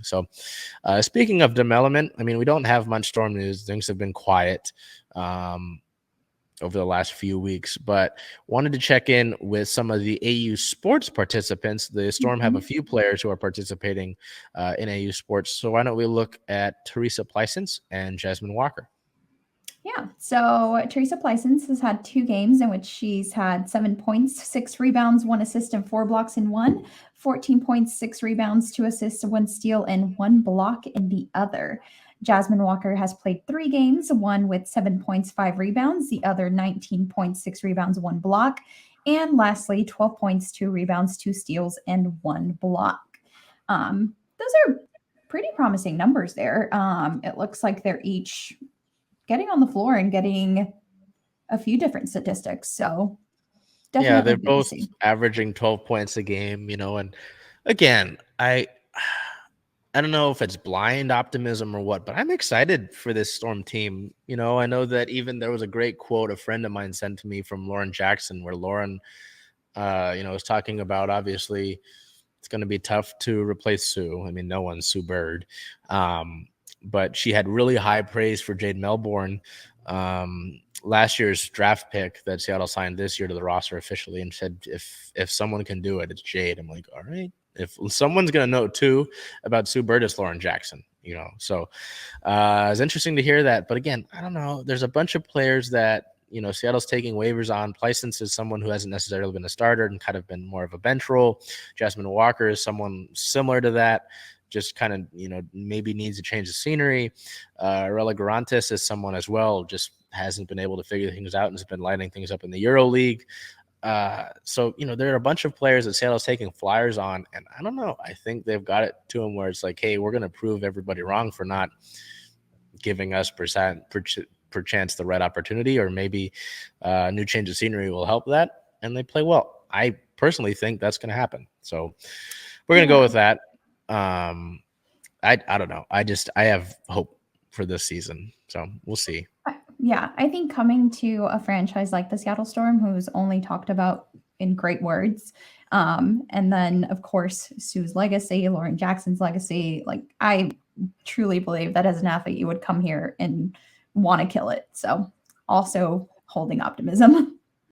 So speaking of development, I mean, we don't have much Storm news. Things have been quiet over the last few weeks, but wanted to check in with some of the AU sports participants. The Storm have a few players who are participating in AU sports. So why don't we look at Theresa Plaisance and Jasmine Walker? Yeah, so Theresa Plaisance has had 2 games in which she's had 7 points, 6 rebounds, 1 assist, and 4 blocks in one, 14 points, 6 rebounds, 2 assists, 1 steal, and 1 block in the other. Jasmine Walker has played 3 games, one with 7 points, 5 rebounds, the other 19 points, 6 rebounds, 1 block, and lastly, 12 points, 2 rebounds, 2 steals, and 1 block. Those are pretty promising numbers there. It looks like they're each getting on the floor and getting a few different statistics. So definitely Yeah, they're good to both see. averaging 12 points a game, and again, I don't know if it's blind optimism or what, but I'm excited for this Storm team. I know that even there was a great quote a friend of mine sent to me from Lauren Jackson, where Lauren, was talking about, obviously it's going to be tough to replace Sue. I mean, no one's Sue Bird. But she had really high praise for Jade Melbourne, last year's draft pick that Seattle signed this year to the roster officially, and said, if someone can do it, it's Jade. I'm like, all right. If someone's going to know too about Sue Bird, it's Lauren Jackson, So it's interesting to hear that. But again, I don't know. There's a bunch of players that, Seattle's taking waivers on. Plaisance is someone who hasn't necessarily been a starter and kind of been more of a bench role. Jasmine Walker is someone similar to that, just kind of, maybe needs to change the scenery. Arella Garantis is someone as well, just hasn't been able to figure things out and has been lighting things up in the Euro League. So, there are a bunch of players that Seattle's taking flyers on, and I don't know. I think they've got it to them where it's like, hey, we're going to prove everybody wrong for not giving us perchance the right opportunity, or maybe a new change of scenery will help that, and they play well. I personally think that's going to happen. So we're going to go with that. I don't know. I have hope for this season. So we'll see. Yeah, I think coming to a franchise like the Seattle Storm, who's only talked about in great words, and then, of course, Sue's legacy, Lauren Jackson's legacy, like, I truly believe that as an athlete, you would come here and want to kill it. So also holding optimism.